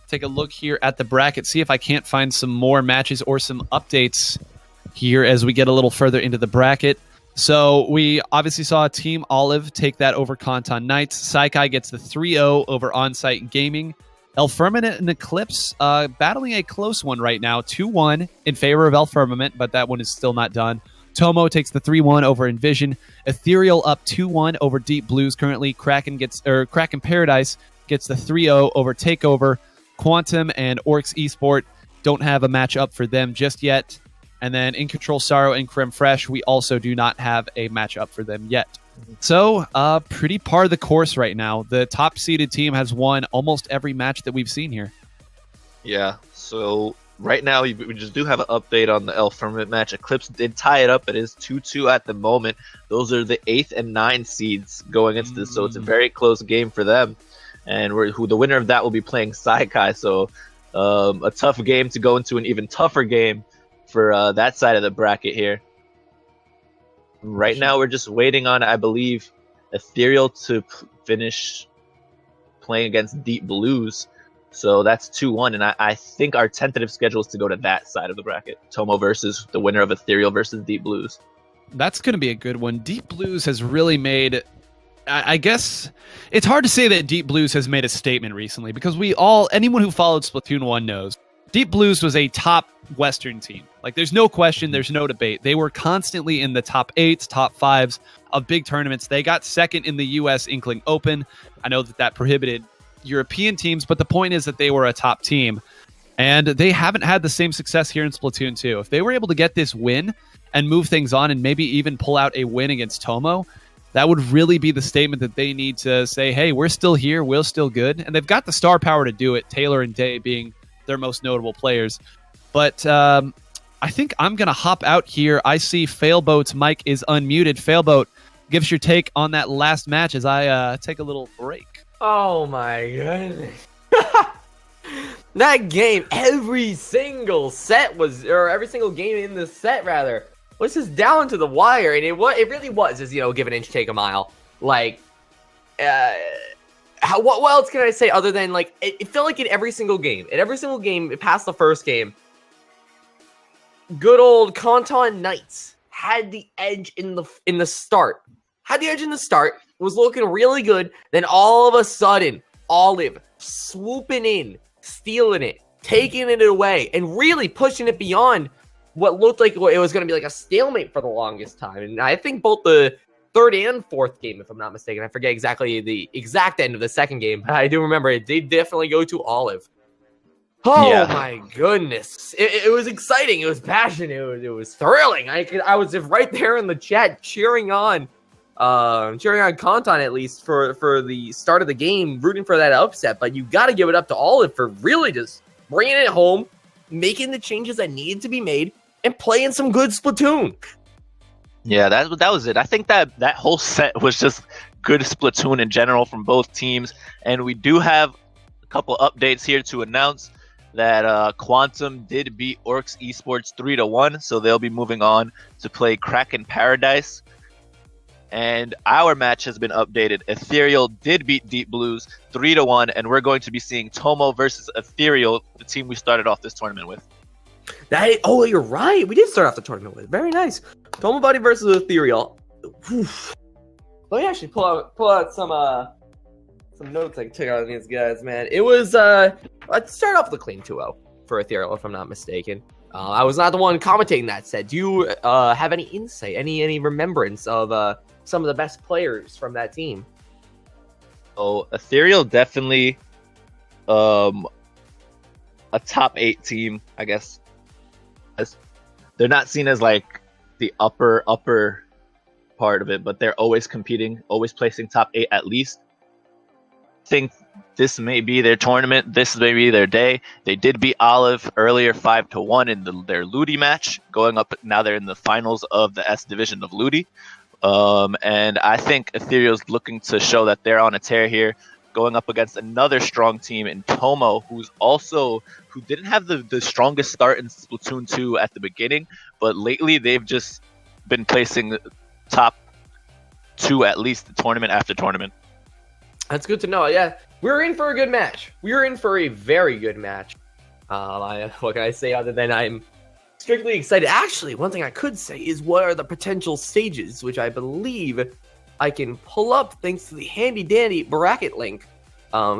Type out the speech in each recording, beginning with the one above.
take a look here at the bracket, see if I can't find some more matches or some updates here as we get a little further into the bracket. So we obviously saw Team Olive take that over Kanton Knights. Saikai gets the 3-0 over Onsite Gaming. El Firmament and Eclipse battling a close one right now, 2-1 in favor of El Firmament, but that one is still not done. Tomo takes the 3-1 over Envision. Ethereal up 2-1 over Deep Blues currently. Kraken Paradise gets the 3-0 over Takeover. Quantum and Orcs Esport don't have a match up for them just yet. And then In Control Sorrow and Creme Fraiche, we also do not have a match up for them yet. So, pretty par of the course right now. The top-seeded team has won almost every match that we've seen here. Yeah, so right now we just do have an update on the El Firmament match. Eclipse did tie it up. It is 2-2 at the moment. Those are the 8th and 9th seeds going into this, so it's a very close game for them. And the winner of that will be playing Saikai, so a tough game to go into, an even tougher game for that side of the bracket here. Right now, we're just waiting on, I believe, Ethereal to finish playing against Deep Blues. So that's 2-1, and I think our tentative schedule is to go to that side of the bracket. Tomo versus the winner of Ethereal versus Deep Blues. That's going to be a good one. Deep Blues has really made... I guess it's hard to say that Deep Blues has made a statement recently, because anyone who followed Splatoon 1 knows Deep Blues was a top Western team. Like, there's no question, there's no debate. They were constantly in the top 8s, top 5s of big tournaments. They got second in the US Inkling Open. I know that prohibited European teams, but the point is that they were a top team. And they haven't had the same success here in Splatoon 2. If they were able to get this win and move things on and maybe even pull out a win against Tomo, that would really be the statement that they need to say, hey, we're still here, we're still good. And they've got the star power to do it, Taylor and Day being their most notable players. But I think I'm going to hop out here. I see Failboat's mic is unmuted. Failboat, give us your take on that last match as I take a little break. Oh my goodness. That game, every single game in the set, rather, was just down to the wire. And it really was just, give an inch, take a mile. Like, what else can I say other than, like, it felt like in every single game, past the first game, good old Kanton Knights had the edge in the start. Was looking really good. Then all of a sudden, Olive swooping in, stealing it, taking it away, and really pushing it beyond what looked like it was going to be like a stalemate for the longest time. And I think both the third and fourth game, if I'm not mistaken, I forget exactly the exact end of the second game, but I do remember it did definitely go to Olive. Oh yeah. My goodness. It was exciting. It was passionate. It was thrilling. I was just right there in the chat cheering on Kanton, at least for the start of the game, rooting for that upset. But you got to give it up to Olive for really just bringing it home, making the changes that needed to be made, and playing some good Splatoon. Yeah, that was it. I think that whole set was just good Splatoon in general from both teams. And we do have a couple updates here to announce that Quantum did beat Orcs Esports 3-1, so they'll be moving on to play Kraken Paradise. And our match has been updated. Ethereal did beat Deep Blues 3-1, and we're going to be seeing Tomo versus Ethereal, the team we started off this tournament with. You're right. We did start off the tournament with. Very nice. Tomo Buddy versus Ethereal. Let me actually pull out some notes I took out of these guys, man. It was let's start off with a clean 2-0 for Ethereal, if I'm not mistaken. I was not the one commentating that set. Do you have any insight, any remembrance of some of the best players from that team? Oh, Ethereal definitely a top 8 team, I guess. They're not seen as like the upper part of it, but they're always competing, always placing top 8 at least. I think this may be their tournament. This may be their day. They did beat Olive earlier 5-1 in their Ludi match. Going up now, they're in the finals of the S division of Ludi. And I think Ethereal's looking to show that they're on a tear here, going up against another strong team in Tomo, who didn't have the strongest start in Splatoon 2 at the beginning, but lately they've just been placing top 2 at least tournament after tournament. That's good to know. Yeah, we're in for a good match. We're in for a very good match. What can I say other than I'm strictly excited? Actually, one thing I could say is what are the potential stages, which I believe I can pull up thanks to the handy-dandy bracket link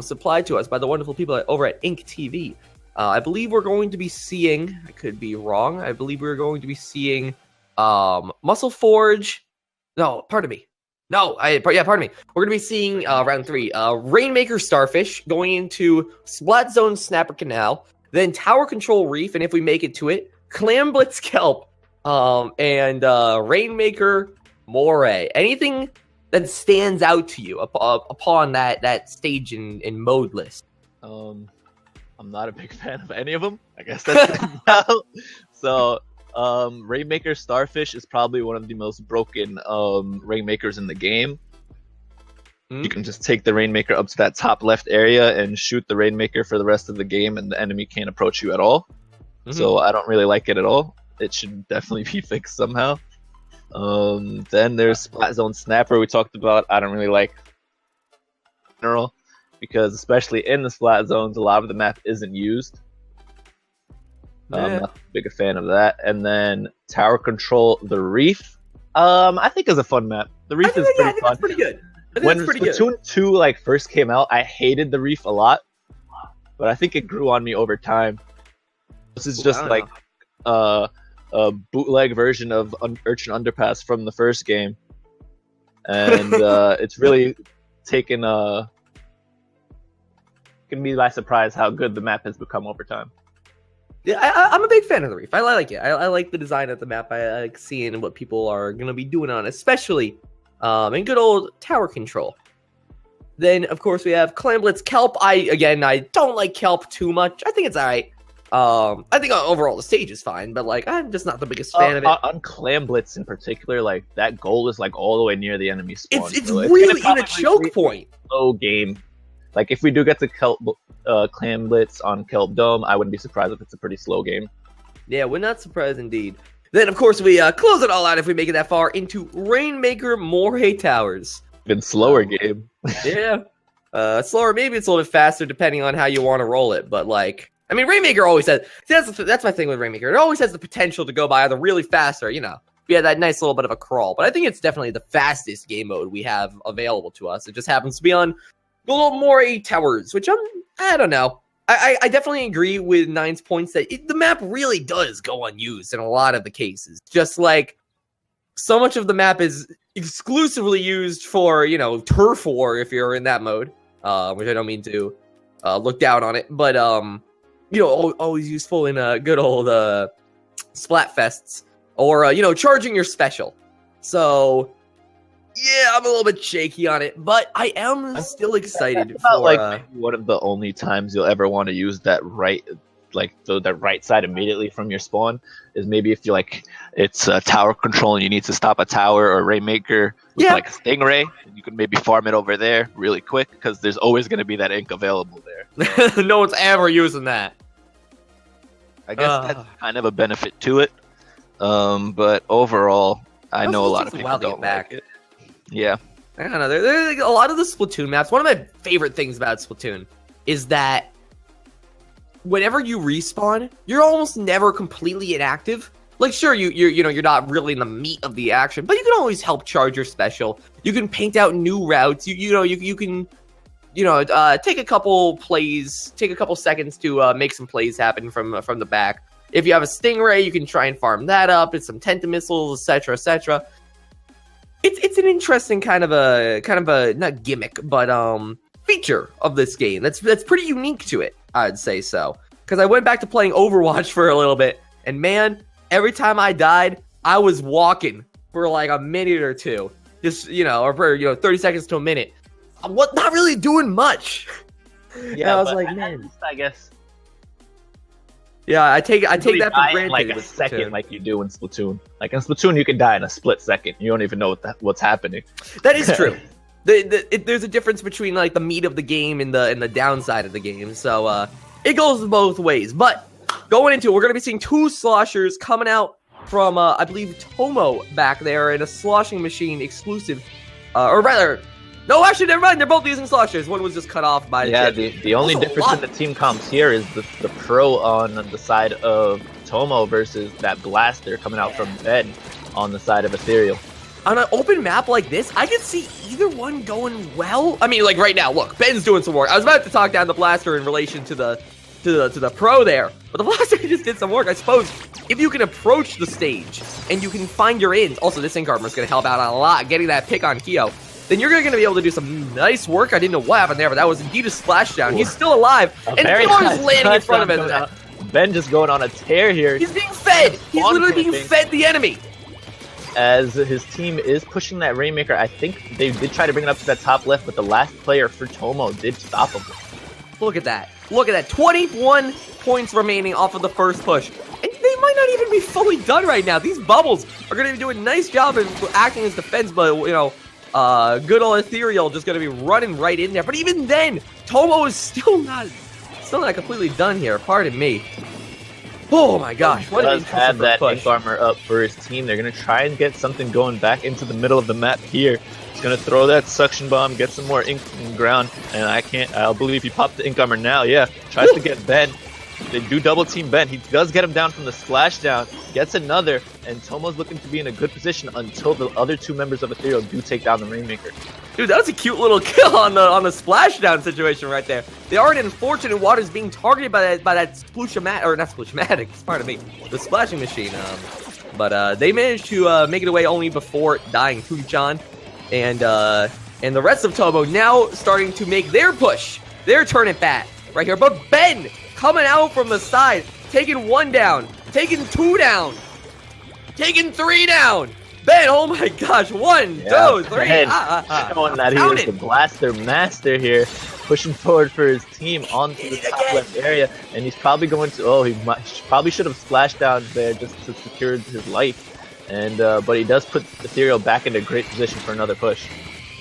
supplied to us by the wonderful people over at InkTV. I believe we're going to be seeing, I could be wrong, I believe we're going to be seeing Muscle Forge. No, pardon me. Pardon me. We're going to be seeing round 3. Rainmaker Starfish going into Splat Zone Snapper Canal, then Tower Control Reef, and if we make it to it, Clam Blitz Kelp, and Rainmaker Moray. Anything that stands out to you upon that stage in mode list? I'm not a big fan of any of them. I guess that's now. So, Rainmaker Starfish is probably one of the most broken Rainmakers in the game. You can just take the Rainmaker up to that top left area and shoot the Rainmaker for the rest of the game, and the enemy can't approach you at all. So I don't really like it at all. It should definitely be fixed somehow. Then there's Splat Zone Snapper we talked about. I don't really like in general, because especially in the Splat Zones, a lot of the map isn't used. I'm not big a fan of that. And then Tower Control the Reef, I think is a fun map. The Reef is pretty fun. That's pretty good. When Splatoon 2 like first came out, I hated the Reef a lot, but I think it grew on me over time. This is just like a bootleg version of Urchin Underpass from the first game, and it's really taken me by surprise how good the map has become over time. Yeah, I'm a big fan of the Reef. I like it. I like the design of the map. I like seeing what people are going to be doing on it, especially in good old Tower Control. Then, of course, we have Clam Blitz Kelp. I don't like Kelp too much. I think it's all right. I think overall the stage is fine, but like I'm just not the biggest fan of it. On Clam Blitz in particular, like that goal is like all the way near the enemy spawn. It's really in a choke point. Slow game. Like if we do get to Clam Blitz on Kelp Dome, I wouldn't be surprised if it's a pretty slow game. Yeah, we're not surprised indeed. Then of course we close it all out if we make it that far into Rainmaker Moray Towers. Even slower game. Yeah, slower. Maybe it's a little bit faster depending on how you want to roll it, but like. I mean, Rainmaker always has... That's my thing with Rainmaker. It always has the potential to go by either really fast or, yeah, that nice little bit of a crawl. But I think it's definitely the fastest game mode we have available to us. It just happens to be on the little Moray Towers, which I don't know. I definitely agree with Nine's points that the map really does go unused in a lot of the cases. Just like so much of the map is exclusively used for, turf war if you're in that mode, which I don't mean to look down on it, but... always useful in good old Splatfests or, charging your special. So, yeah, I'm a little bit shaky on it, but I am still excited for... like one of the only times you'll ever want to use that right side immediately from your spawn is maybe if you it's tower control and you need to stop a tower or Rainmaker with like a Stingray, and you can maybe farm it over there really quick because there's always going to be that ink available there. No one's ever using that. I guess that's kind of a benefit to it, but overall, I know a lot of people don't like it. Yeah. I don't know. There's a lot of the Splatoon maps. One of my favorite things about Splatoon is that whenever you respawn, you're almost never completely inactive. Like, sure, you're not really in the meat of the action, but you can always help charge your special. You can paint out new routes. You can take a couple plays, take a couple seconds to make some plays happen from the back. If you have a Stingray, you can try and farm that up. It's some Tenta missiles, etc., etc. It's an interesting kind of a not gimmick, but feature of this game. That's pretty unique to it, I'd say so. Because I went back to playing Overwatch for a little bit, and man, every time I died, I was walking for like a minute or two, just or for 30 seconds to a minute. Not really doing much. Yeah, I was like, man, I guess. Yeah, I take that for granted. Like a second, like you do in Splatoon. Like in Splatoon, you can die in a split second. You don't even know what's happening. That is true. There's a difference between like the meat of the game and the downside of the game. So it goes both ways. But going into it, we're gonna be seeing two sloshers coming out from I believe Tomo back there in a sloshing machine exclusive, or rather. No, actually, never mind. They're both using sloshers. One was just cut off by the only difference in the team comps here is the pro on the side of Tomo versus that blaster coming out from Ben on the side of Ethereal. On an open map like this, I could see either one going well. I mean, like right now, look, Ben's doing some work. I was about to talk down the blaster in relation to the pro there, but the blaster just did some work. I suppose if you can approach the stage and you can find your ins, also this ink armor is going to help out a lot getting that pick on Kyo, then you're going to be able to do some nice work. I didn't know what happened there, but that was indeed a splashdown. He's still alive, and Kyo's landing in front of him. Ben just going on a tear here. He's being fed. He's literally being fed the enemy. As his team is pushing that Rainmaker, I think they did try to bring it up to that top left, but the last player for Tomo did stop him. Look at that. Look at that. 21 points remaining off of the first push. And they might not even be fully done right now. These bubbles are going to be doing a nice job of acting as defense, but, you know, good old Ethereal just going to be running right in there. But even then, Tomo is still not completely done here. Pardon me. Oh my gosh! What does have that ink armor up for his team. They're gonna try and get something going back into the middle of the map here. He's gonna throw that suction bomb, get some more ink in the ground, and I'll believe he popped the ink armor now. Yeah, tries to get Ben. They do double team Ben. He does get him down from the splashdown, gets another, and Tomo's looking to be in a good position until the other two members of Ethereal do take down the Rainmaker. Dude, that was a cute little kill on the splashdown situation right there. They are in unfortunate waters being targeted by that splushamatic, or not splushamatic, pardon me, the splashing machine. But they managed to make it away only before dying. Kuchan and the rest of Tomo now starting to make their push, their turn it back right here. But Ben coming out from the side, taking one down, taking two down, taking three down. Ben, oh my gosh, 1, 2, 3. Showing that he is the blaster master here, pushing forward for his team onto the top left area, and he's probably going to, probably should have splashed down there just to secure his life, and but he does put Ethereal back into great position for another push.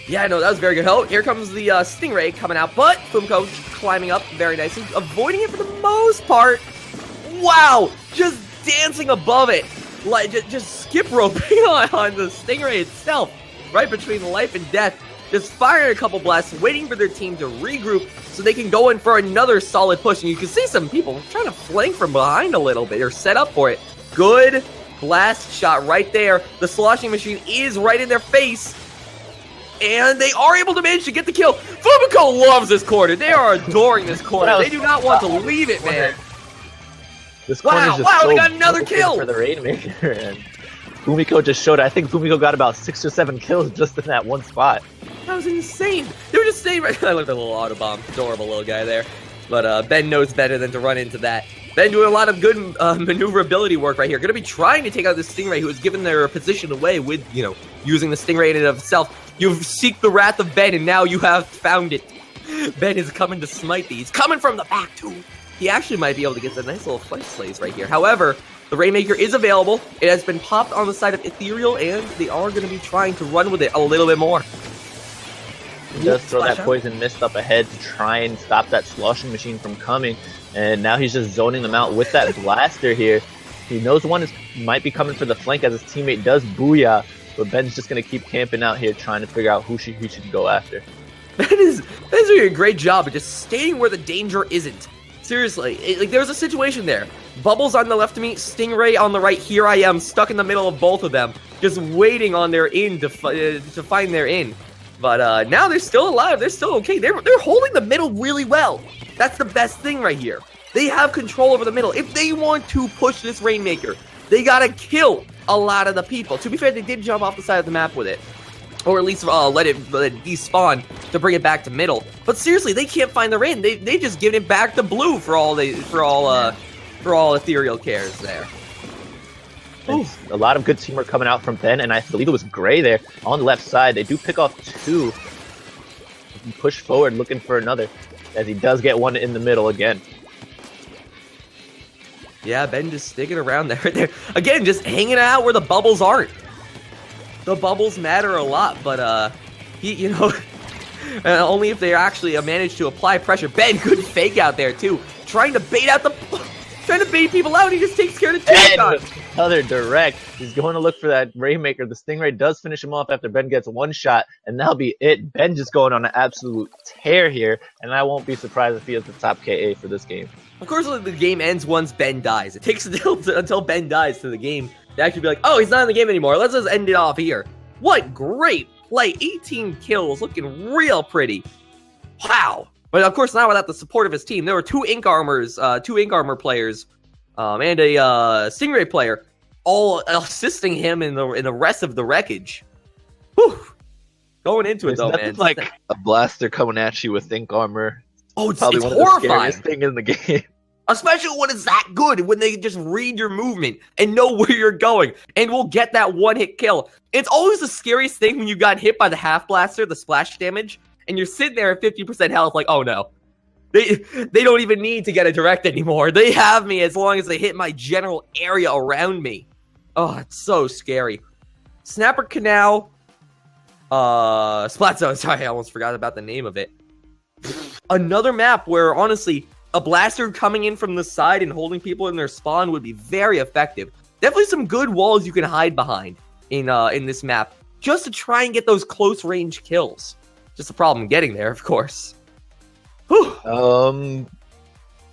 Yeah, no, that was very good. Oh, here comes the Stingray coming out, but Fumiko climbing up very nicely, avoiding it for the most part. Wow, just dancing above it. Like just skip roping on the Stingray itself, right between life and death. Just firing a couple blasts, waiting for their team to regroup so they can go in for another solid push. And you can see some people trying to flank from behind a little bit or set up for it. Good blast shot right there. The sloshing machine is right in their face. And they are able to manage to get the kill. Fumiko loves this corner. They are adoring this corner. They do not want to leave it, man. This corner is just so they got another kill for the Rainmaker, and Fumiko just showed. I think Fumiko got about 6 or 7 kills just in that one spot. That was insane. They were just staying right. I looked at the little auto bomb, adorable little guy there. But Ben knows better than to run into that. Ben doing a lot of good maneuverability work right here. Going to be trying to take out this Stingray, who has given their position away with, you know, using the Stingray in and of itself. You've seeked the wrath of Ben, and now you have found it. Ben is coming to smite these. Coming from the back, too. He actually might be able to get the nice little flight slays right here. However, the Rainmaker is available. It has been popped on the side of Ethereal, and they are going to be trying to run with it a little bit more. He does throw that poison mist up ahead to try and stop that sloshing machine from coming, and now he's just zoning them out with that blaster here. He knows one might be coming for the flank as his teammate does booyah, but Ben's just going to keep camping out here trying to figure out who he should go after. Ben is doing a great job of just staying where the danger isn't. Seriously, like there was a situation there. Bubbles on the left of me, Stingray on the right. Here I am, stuck in the middle of both of them, just waiting on their in to find their in. But now they're still alive. They're still okay. They're holding the middle really well. That's the best thing right here. They have control over the middle. If they want to push this Rainmaker, they gotta kill a lot of the people. To be fair, they did jump off the side of the map with it. Or at least let it despawn to bring it back to middle. But seriously, they can't find their in. They just give it back to blue for all Ethereal cares there. A lot of good teamwork coming out from Ben, and I believe it was Gray there on the left side. They do pick off 2. Push forward looking for another, as he does get one in the middle again. Yeah, Ben just sticking around there. Again, just hanging out where the bubbles aren't. The bubbles matter a lot, but only if they actually manage to apply pressure. Ben, good fake out there too, trying to bait out the Trying to bait people out, he just takes care of the two shot. Another direct. He's going to look for that Rainmaker. The Stingray does finish him off after Ben gets one shot, and that'll be it. Ben just going on an absolute tear here, and I won't be surprised if he has the top KA for this game. Of course, the game ends once Ben dies. It takes until Ben dies to the game to actually be like, oh, he's not in the game anymore. Let's just end it off here. What great play. 18 kills, looking real pretty. Wow. But of course, not without the support of his team. There were two Ink Armor players, and a Stingray player, all assisting him in the rest of the wreckage. Whew. Going into it though, man. Like a blaster coming at you with Ink Armor. Oh, it's probably it's one horrifying. of the scariest thing in the game. Especially when it's that good, when they just read your movement and know where you're going, and will get that one-hit kill. It's always the scariest thing when you got hit by the half blaster, the splash damage, and you're sitting there at 50% health like, oh no. They don't even need to get a direct anymore. They have me as long as they hit my general area around me. Oh, it's so scary. Snapper Canal, Splat Zone, sorry, I almost forgot about the name of it. Another map where, honestly, a blaster coming in from the side and holding people in their spawn would be very effective. Definitely some good walls you can hide behind in this map, just to try and get those close range kills. Just a problem getting there, of course. Whew.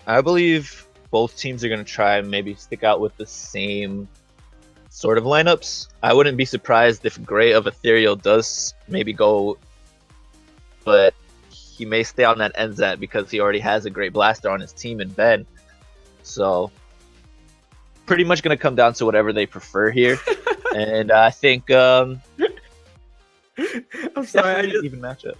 I believe both teams are going to try and maybe stick out with the same sort of lineups. I wouldn't be surprised if Gray of Ethereal does maybe go, but he may stay on that NZAT because he already has a great blaster on his team in Ben. So pretty much going to come down to whatever they prefer here. And I think I'm sorry, even matchup.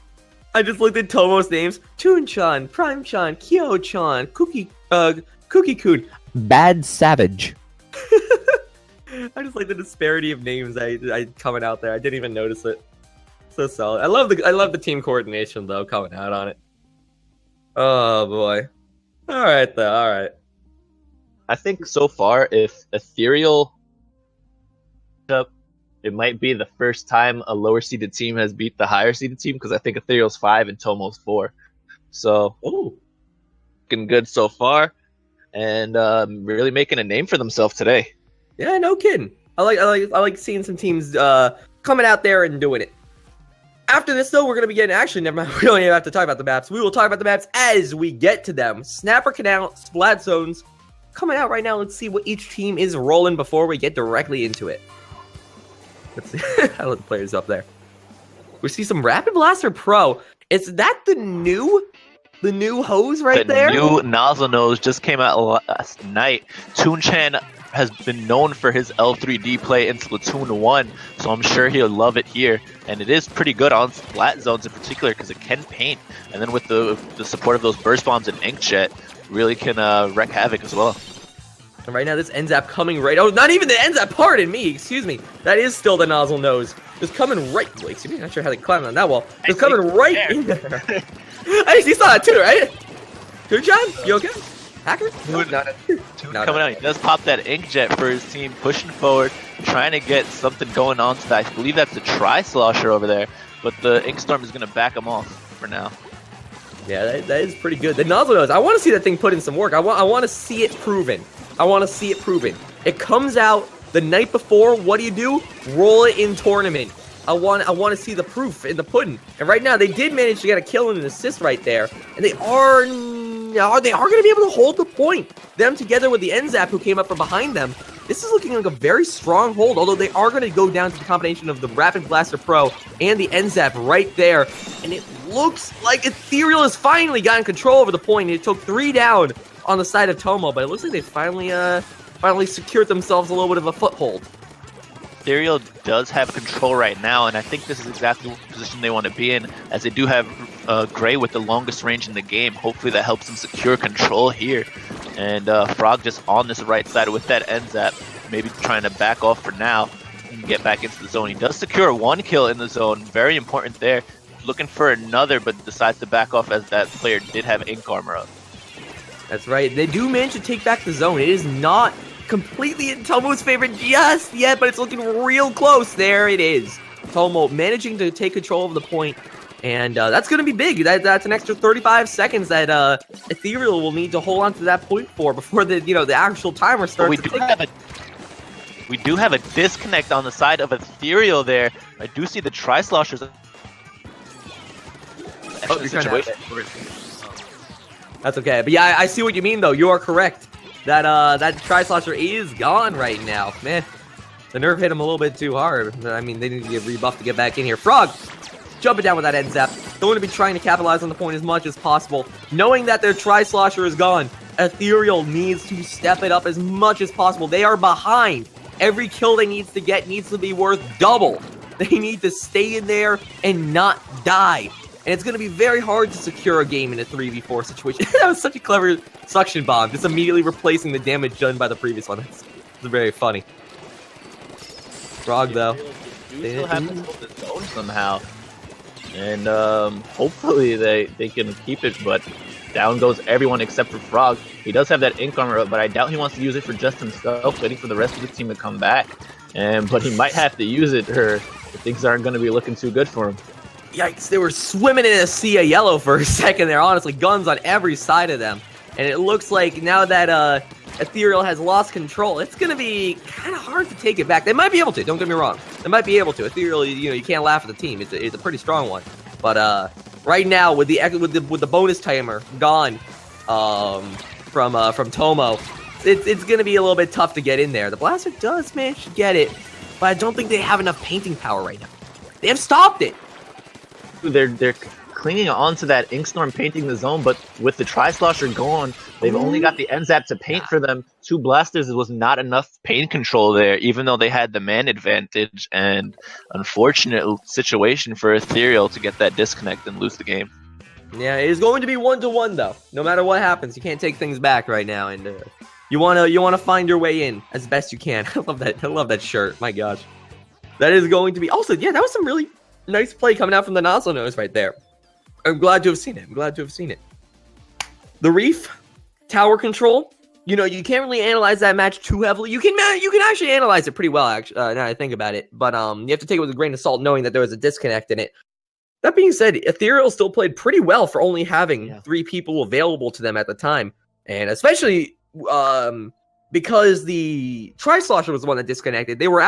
I just looked at Tomo's names. Toon-chan, Prime-chan, Kyo-chan, Cookie-kun, Bad Savage. I just like the disparity of names I coming out there. I didn't even notice it. So solid. I love the team coordination though coming out on it. Oh boy. All right though. All right. I think so far, if Ethereal, it might be the first time a lower seeded team has beat the higher seeded team, because I think Ethereal's 5 and Tomo's 4. So, looking good so far, and really making a name for themselves today. Yeah, no kidding. I like seeing some teams coming out there and doing it. After this, though, we're going to be getting... Actually, never mind. We don't even have to talk about the maps. We will talk about the maps as we get to them. Snapper Canal, Splat Zones, coming out right now. Let's see what each team is rolling before we get directly into it. Let's see. I let the players up there. We see some Rapid Blaster Pro. Is that the new hose right there? The new nozzle nose just came out last night. Toon-chan has been known for his L3D play in Splatoon 1, so I'm sure he'll love it here. And it is pretty good on Splat Zones in particular because it can paint. And then with the support of those burst bombs and Inkjet, really can wreak havoc as well. And right now, this NZAP coming right... Oh, not even the NZAP, pardon me, excuse me. That is still the nozzle nose. Just coming right... Wait, excuse me, not sure how they climbed on that wall. Just coming right in there. You saw that too, right? Good job? You okay? Hacker? Coming out. He does pop that Inkjet for his team, pushing forward, trying to get something going on to that. I believe that's the Tri-Slosher over there, but the Inkstorm is going to back him off for now. Yeah, that is pretty good. The nozzle nose, I want to see that thing put in some work. I want to see it proven. It comes out the night before. What do? Roll it in tournament. I want to see the proof in the pudding. And right now, they did manage to get a kill and an assist right there. And they are going to be able to hold the point. Them together with the NZAP who came up from behind them. This is looking like a very strong hold, although they are going to go down to the combination of the Rapid Blaster Pro and the NZAP right there. And it looks like Ethereal has finally gotten control over the point. It took 3 down on the side of Tomo, but it looks like they finally secured themselves a little bit of a foothold. Ethereal does have control right now, and I think this is exactly the position they want to be in, as they do have Gray with the longest range in the game. Hopefully that helps them secure control here. And Frog just on this right side with that NZAP, maybe trying to back off for now and get back into the zone. He does secure 1 kill in the zone, very important there. Looking for another, but decides to back off as that player did have Ink Armor up. That's right. They do manage to take back the zone. It is not completely in Tomo's favor just yet, but it's looking real close. There it is. Tomo managing to take control of the point And that's going to be big. That's an extra 35 seconds that Ethereal will need to hold on to that point for before the actual timer starts. We do have a disconnect on the side of Ethereal there. I do see the Tri-Sloshers. That's okay. But yeah, I see what you mean, though. You are correct. That Tri-Slosher is gone right now. Man, the nerf hit him a little bit too hard. I mean, they need to get rebuffed to get back in here. Frog jumping down with that end zap. Going to be trying to capitalize on the point as much as possible. Knowing that their Tri-Slosher is gone, Ethereal needs to step it up as much as possible. They are behind. Every kill they needs to get needs to be worth double. They need to stay in there and not die. And it's going to be very hard to secure a game in a 3v4 situation. That was such a clever suction bomb, just immediately replacing the damage done by the previous one. It's very funny. Frog, though. You still have to hold the zone somehow. And hopefully they can keep it, but down goes everyone except for Frog. He does have that ink armor up, but I doubt he wants to use it for just himself, waiting for the rest of the team to come back. But he might have to use it, or things aren't going to be looking too good for him. Yikes, they were swimming in a sea of yellow for a second there, honestly. Guns on every side of them. And it looks like now that Ethereal has lost control, it's going to be kind of hard to take it back. They might be able to, don't get me wrong. They might be able to. Ethereal, you can't laugh at the team. It's a pretty strong one. But right now, with the bonus timer gone from Tomo, it's going to be a little bit tough to get in there. The Blaster does manage to get it, but I don't think they have enough painting power right now. They have stopped it. They're clinging onto that Inkstorm painting the zone, but with the Tri-Slosher gone, they've only got the N-Zap to paint for them. 2 blasters was not enough paint control there, even though they had the man advantage, and unfortunate situation for Ethereal to get that disconnect and lose the game. Yeah, it is going to be 1-1 though. No matter what happens, you can't take things back right now, and you wanna find your way in as best you can. I love that shirt. My gosh, that is going to be also that was some really nice play coming out from the Nozzle Nose right there. I'm glad to have seen it. The Reef, tower control. You can't really analyze that match too heavily. You can actually analyze it pretty well, actually, now that I think about it. But you have to take it with a grain of salt, knowing that there was a disconnect in it. That being said, Ethereal still played pretty well for only having 3 people available to them at the time. And especially because the Tri-Slosher was the one that disconnected. They were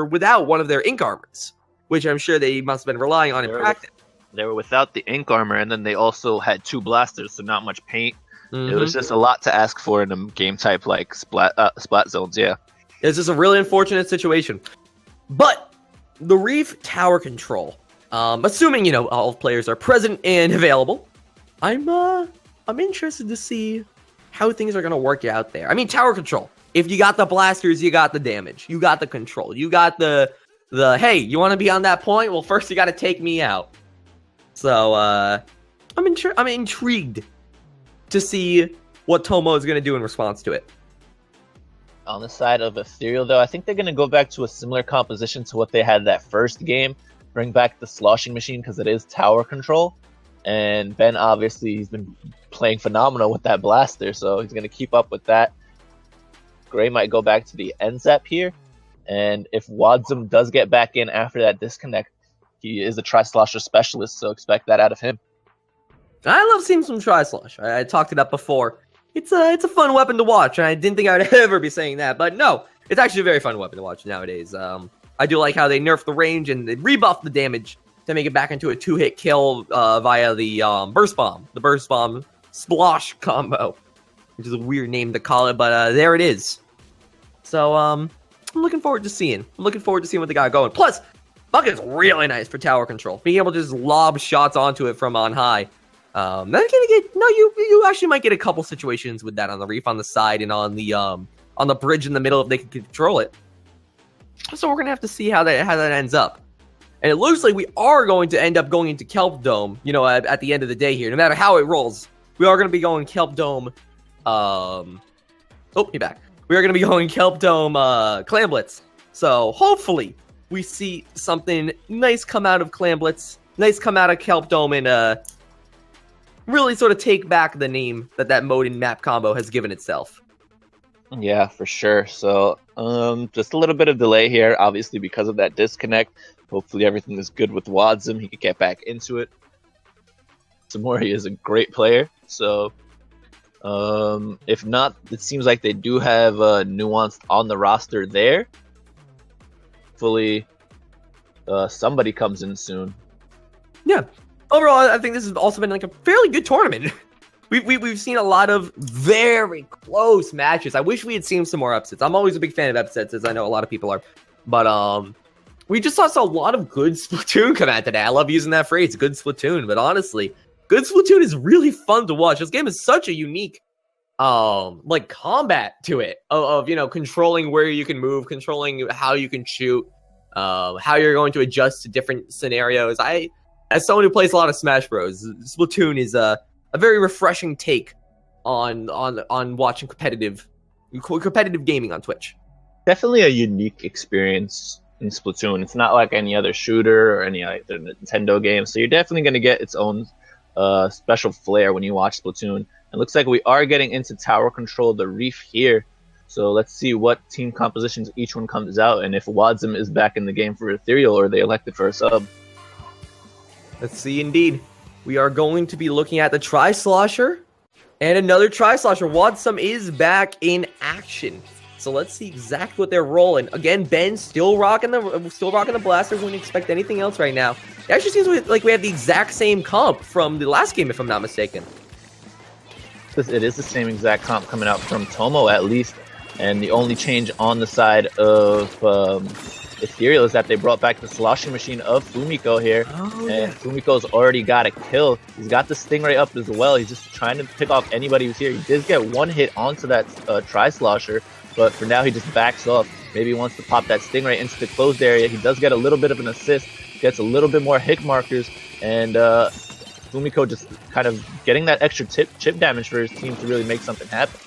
without one of their ink armors, which I'm sure they must have been relying on in practice. They were without the ink armor, and then they also had 2 blasters, so not much paint. Mm-hmm. It was just a lot to ask for in a game type like splat zones, yeah. It's just a really unfortunate situation. But the Reef tower control, assuming all players are present and available, I'm interested to see how things are going to work out there. I mean, tower control. If you got the blasters, you got the damage, you got the control, you got the hey, you want to be on that point? Well, first you got to take me out. So I'm intrigued to see what Tomo is going to do in response to it. On the side of Ethereal, though, I think they're going to go back to a similar composition to what they had that first game. Bring back the sloshing machine because it is tower control. And Ben, obviously, he's been playing phenomenal with that blaster, so he's going to keep up with that. Gray might go back to the N-Zap here. And if Wadzum does get back in after that disconnect, he is a Tri-Slosher specialist, so expect that out of him. I love seeing some Tri-Slosh. I talked it up before. It's a fun weapon to watch, and I didn't think I would ever be saying that, but no, it's actually a very fun weapon to watch nowadays. I do like how they nerf the range and they rebuff the damage to make it back into a 2-hit kill via the Burst Bomb Splosh combo, which is a weird name to call it, but there it is. So I'm looking forward to seeing what they got going. Plus, Bucket's really nice for tower control. Being able to just lob shots onto it from on high. You actually might get a couple situations with that on the Reef, on the side, and on the bridge in the middle if they can control it. So we're gonna have to see how that ends up. And it looks like we are going to end up going into Kelp Dome, at the end of the day here. No matter how it rolls, we are going to be going Kelp Dome. You're back. We are going to be going Kelp Dome Clam Blitz. So hopefully we see something nice come out of Clam Blitz, nice come out of Kelp Dome, and really sort of take back the name that mode and map combo has given itself. Yeah, for sure. So, just a little bit of delay here, obviously because of that disconnect. Hopefully everything is good with Wadzim. He could get back into it. Samori is a great player, so if not, it seems like they do have Nuance on the roster there. Hopefully, somebody comes in soon. Yeah. Overall, I think this has also been like a fairly good tournament. We've seen a lot of very close matches. I wish we had seen some more upsets. I'm always a big fan of upsets, as I know a lot of people are. But we just saw a lot of good Splatoon come out today. I love using that phrase, good Splatoon. But honestly, good Splatoon is really fun to watch. This game is such a unique like combat to it of you know, controlling where you can move, controlling how you can shoot, how you're going to adjust to different scenarios. As someone who plays a lot of Smash Bros, Splatoon is a very refreshing take on watching competitive gaming on Twitch. Definitely a unique experience in Splatoon. It's not like any other shooter or any other Nintendo game, so you're definitely going to get its own special flair when you watch Splatoon. It looks like we are getting into tower control, the Reef here. So let's see what team compositions each one comes out, and if Wadzim is back in the game for Ethereal or they elected for a sub. Let's see indeed. We are going to be looking at the Tri-Slosher and another Tri-Slosher. Wadzim is back in action. So let's see exactly what they're rolling. Again, Ben still rocking the blaster. Wouldn't expect anything else right now. It actually seems like we have the exact same comp from the last game, if I'm not mistaken. It is the same exact comp coming out from Tomo, at least. And the only change on the side of Ethereal is that they brought back the sloshing machine of Fumiko here. And Fumiko's already got a kill. He's got the Stingray up as well. He's just trying to pick off anybody who's here. He did get one hit onto that Tri-Slosher, but for now he just backs off. Maybe he wants to pop that Stingray into the closed area. He does get a little bit of an assist, gets a little bit more hit markers, and Fumiko just kind of getting that extra chip damage for his team to really make something happen.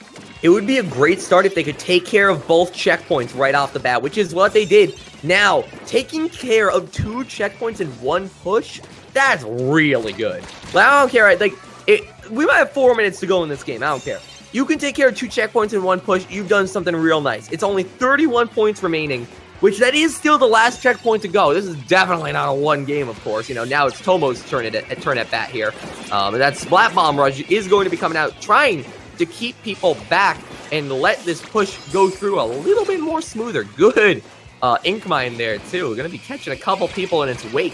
It would be a great start if they could take care of both checkpoints right off the bat, which is what they did. Now, taking care of 2 checkpoints in one push, that's really good. Like, I don't care. We might have 4 minutes to go in this game. I don't care. You can take care of 2 checkpoints in one push. You've done something real nice. It's only 31 points remaining, which that is still the last checkpoint to go. This is definitely not a one game, of course. You know, now it's Tomo's turn at bat here. And that Splat Bomb Rush is going to be coming out, trying to keep people back and let this push go through a little bit more smoother. Good ink mine there, too. We're going to be catching a couple people in its wake.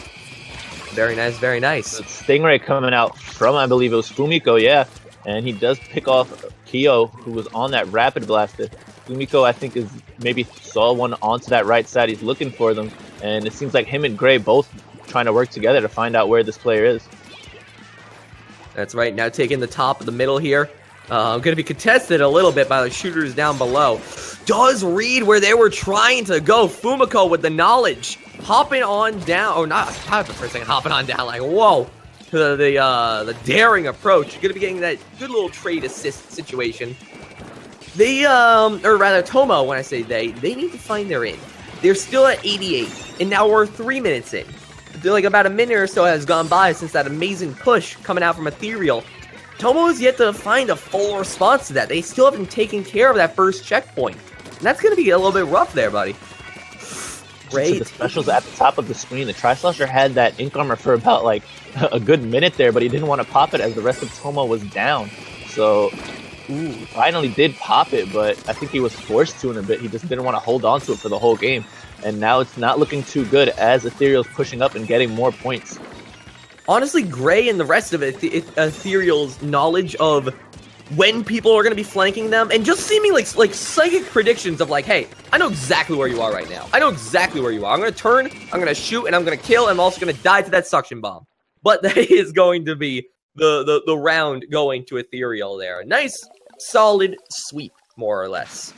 Very nice, very nice. The Stingray coming out from, I believe it was Fumiko, yeah. And he does pick off Kyo, who was on that Rapid Blaster. Fumiko, I think, is maybe saw one onto that right side. He's looking for them. And it seems like him and Gray both trying to work together to find out where this player is. That's right. Now taking the top of the middle here. Going to be contested a little bit by the shooters down below. Does read where they were trying to go. Fumiko with the knowledge. Hopping on down. Or not. I for a second. Hopping on down. Like, whoa. The daring approach. You're going to be getting that good little trade assist situation. They, or rather Tomo, when I say they need to find their in. They're still at 88. And now we're 3 minutes in. Like about a minute or so has gone by since that amazing push coming out from Ethereal. Tomo has yet to find a full response to that. They still haven't taken care of that first checkpoint. And that's going to be a little bit rough there, buddy. Great. So the specials at the top of the screen. The Tri-Slosher had that ink armor for about like a good minute there, but he didn't want to pop it as the rest of Tomo was down. So, finally did pop it, but I think he was forced to in a bit. He just didn't want to hold on to it for the whole game. And now it's not looking too good as Ethereal's pushing up and getting more points. Honestly, Gray and the rest of Ethereal's knowledge of when people are going to be flanking them, and just seeming like psychic predictions of like, hey, I know exactly where you are right now. I know exactly where you are. I'm going to turn, I'm going to shoot, and I'm going to kill, and I'm also going to die to that suction bomb. But that is going to be the round going to Ethereal there. Nice, solid sweep, more or less.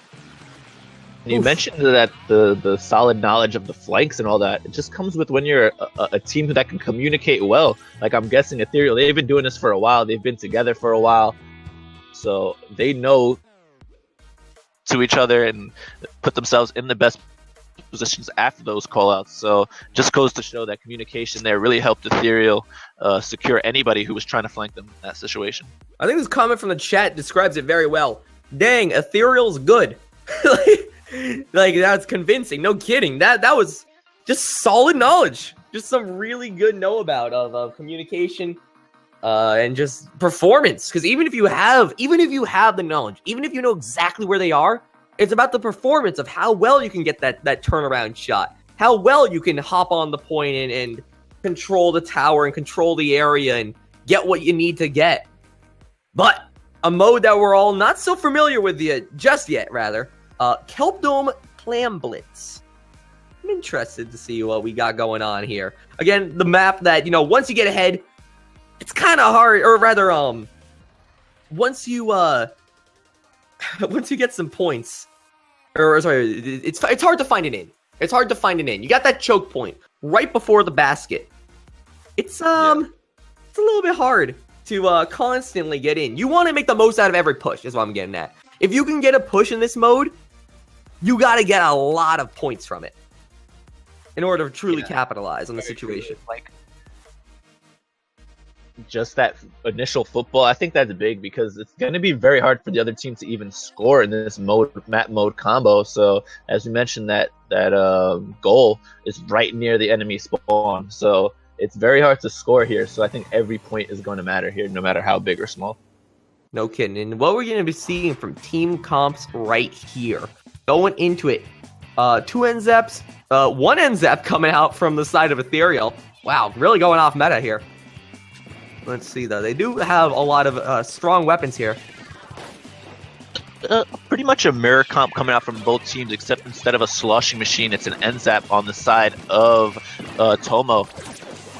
You mentioned that the solid knowledge of the flanks and all that, it just comes with when you're a team that can communicate well. Like I'm guessing Ethereal, they've been doing this for a while. They've been together for a while. So they know to each other and put themselves in the best positions after those callouts. So just goes to show that communication there really helped Ethereal secure anybody who was trying to flank them in that situation. I think this comment from the chat describes it very well. dang, Ethereal's good. like that's convincing. No kidding. That was just solid knowledge. Just some really good know about of communication and just performance. Because even if you have the knowledge, even if you know exactly where they are, it's about the performance of how well you can get that turnaround shot, how well you can hop on the point and control the tower and control the area and get what you need to get. But a mode that we're all not so familiar with just yet, rather, Kelp Dome Clam Blitz. I'm interested to see what we got going on here. Again, the map that, once you get ahead, it's kind of hard, or rather, once you get some points, or sorry, it's hard to find an in. It's hard to find an in. You got that choke point right before the basket. It's a little bit hard to constantly get in. You want to make the most out of every push, is what I'm getting at. If you can get a push in this mode, you got to get a lot of points from it in order to truly capitalize on the situation. Like, just that initial football, I think that's big because it's going to be very hard for the other team to even score in this map mode combo. So as we mentioned, that goal is right near the enemy spawn. So it's very hard to score here. So I think every point is going to matter here, no matter how big or small. No kidding. And what we're going to be seeing from team comps right here, going into it, 2 NZEPs, 1 NZEP coming out from the side of Ethereal. Wow, really going off meta here. Let's see, though. They do have a lot of strong weapons here. Pretty much a mirror comp coming out from both teams, except instead of a sloshing machine, it's an NZAP on the side of Tomo.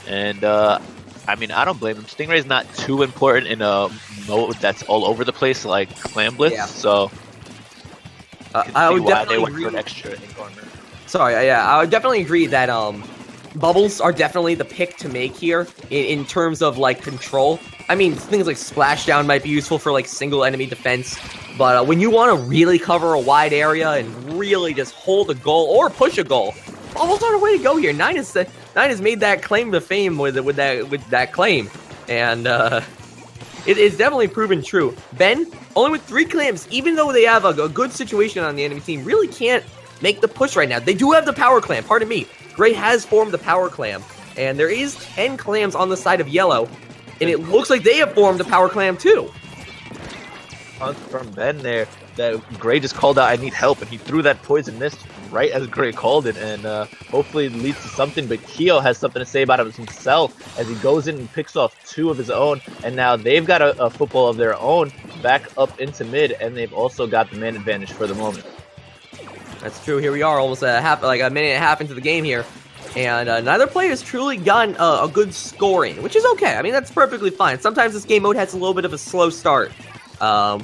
And, I mean, I don't blame him. Stingray's not too important in a mode that's all over the place like Clam Blitz, so I would definitely agree. For an extra ink armor. Sorry, yeah, I would definitely agree that bubbles are definitely the pick to make here in terms of like control. I mean, things like splashdown might be useful for like single enemy defense, but when you want to really cover a wide area and really just hold a goal or push a goal, bubbles are the way to go here. Nine has made that claim to fame with that claim, and it is definitely proven true. Ben, only with 3 clams, even though they have a good situation on the enemy team, really can't make the push right now. They do have the power clam, pardon me. Gray has formed the power clam, and there is 10 clams on the side of yellow, and it looks like they have formed the power clam too. From Ben there, that Gray just called out, I need help, and he threw that poison mist right as Gray called it, and hopefully it leads to something, but Keo has something to say about it himself as he goes in and picks off 2 of his own, and now they've got a football of their own back up into mid, and they've also got the man advantage for the moment. That's true. Here we are, almost a minute and a half into the game here, and neither player has truly gotten a good scoring, which is okay. I mean, that's perfectly fine. Sometimes this game mode has a little bit of a slow start.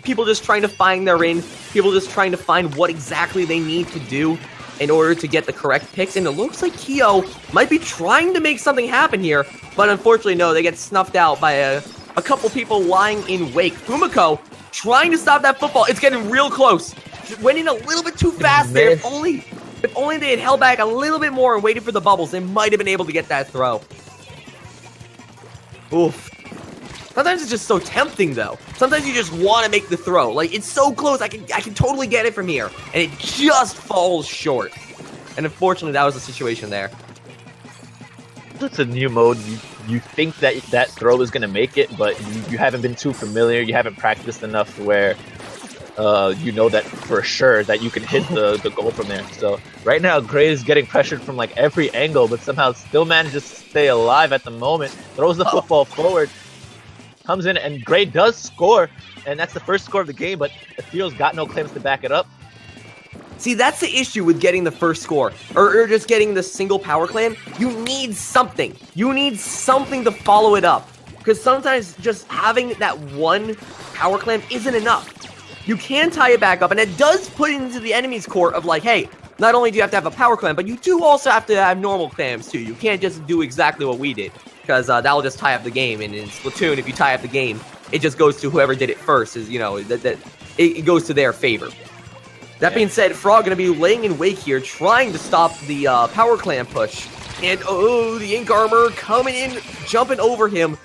People just trying to find their in, people just trying to find what exactly they need to do in order to get the correct picks, and it looks like Keo might be trying to make something happen here, but unfortunately, no, they get snuffed out by a couple people lying in wake. Fumiko trying to stop that football. It's getting real close. Went in a little bit too fast there. If only they had held back a little bit more and waited for the bubbles, they might have been able to get that throw. Oof. Sometimes it's just so tempting, though. Sometimes you just want to make the throw. Like, it's so close, I can totally get it from here. And it just falls short. And unfortunately, that was the situation there. It's a new mode. You think that throw is going to make it, but you haven't been too familiar. You haven't practiced enough where you know that for sure that you can hit the goal from there. So right now, Gray is getting pressured from like every angle, but somehow still manages to stay alive at the moment. Throws the football forward. Comes in, and Gray does score, and that's the first score of the game, but Ethereal's got no claims to back it up. See, that's the issue with getting the first score, or just getting the single power clam. You need something. You need something to follow it up, because sometimes just having that one power clam isn't enough. You can tie it back up, and it does put it into the enemy's court of like, hey, not only do you have to have a power clam, but you do also have to have normal clams too. You can't just do exactly what we did, because that'll just tie up the game. And in Splatoon, if you tie up the game, it just goes to whoever did it first. It goes to their favor. That being said, Frog going to be laying in wake here, trying to stop the power clam push. And the ink armor coming in, jumping over him,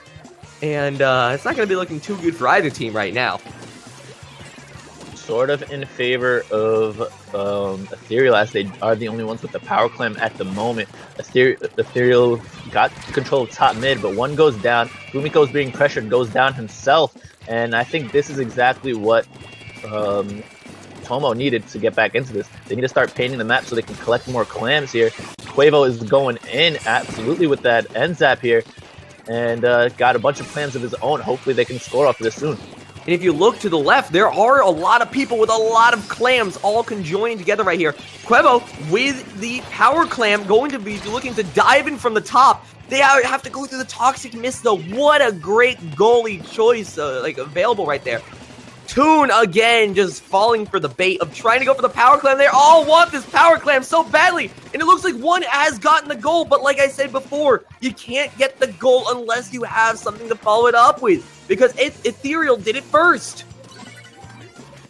and it's not going to be looking too good for either team right now. sort of in favor of Ethereal, as they are the only ones with the power clam at the moment. Ethereal got control of top mid, but one goes down. Fumiko's being pressured, goes down himself, and I think this is exactly what Tomo needed to get back into this. They need to start painting the map so they can collect more clams here. Quavo is going in absolutely with that end zap here, and got a bunch of clams of his own. Hopefully they can score off of this soon. And if you look to the left, there are a lot of people with a lot of clams all conjoining together right here. Quavo with the power clam going to be looking to dive in from the top. They have to go through the toxic mist though. What a great goalie choice available right there. Toon again just falling for the bait of trying to go for the power clam. They all want this power clam so badly. And it looks like one has gotten the goal. But like I said before, you can't get the goal unless you have something to follow it up with. Because Ethereal did it first.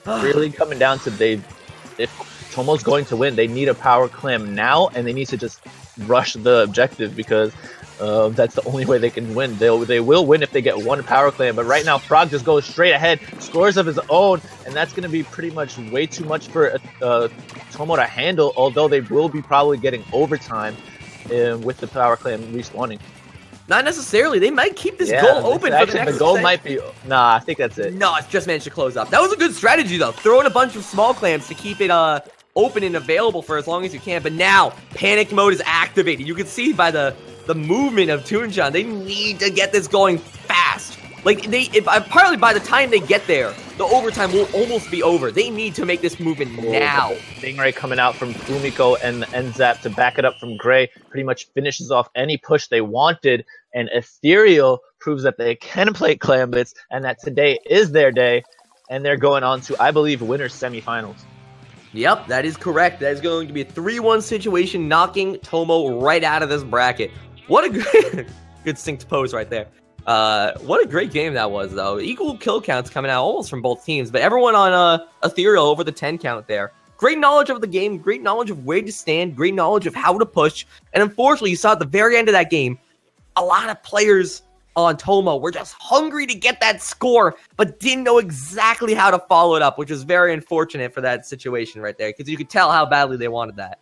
Really coming down to if Tomo's going to win, they need a power clam now. And they need to just rush the objective because that's the only way they can win. They will win if they get one power clam, but right now Frog just goes straight ahead, scores of his own, and that's going to be pretty much way too much for Tomo to handle, although they will be probably getting overtime with the power clam respawning. Not necessarily. They might keep this goal open for the next goal might be... Nah, I think that's it. No, it's just managed to close up. That was a good strategy, though. Throw in a bunch of small clams to keep it open and available for as long as you can, but now panic mode is activated. You can see by the movement of Toonjan, they need to get this going fast. Like, partly by the time they get there, the overtime will almost be over. They need to make this movement now. Stingray coming out from Fumiko and the N-Zap to back it up from Gray pretty much finishes off any push they wanted, and Ethereal proves that they can play Clam Blitz and that today is their day, and they're going on to, I believe, winners semifinals. Yep, that is correct. That is going to be a 3-1 situation, knocking Tomo right out of this bracket. What a good synced pose right there. What a great game that was, though. Equal kill counts coming out almost from both teams, but everyone on Ethereal over the 10 count there. Great knowledge of the game, great knowledge of where to stand, great knowledge of how to push, and unfortunately, you saw at the very end of that game, a lot of players on Tomo were just hungry to get that score, but didn't know exactly how to follow it up, which was very unfortunate for that situation right there, because you could tell how badly they wanted that.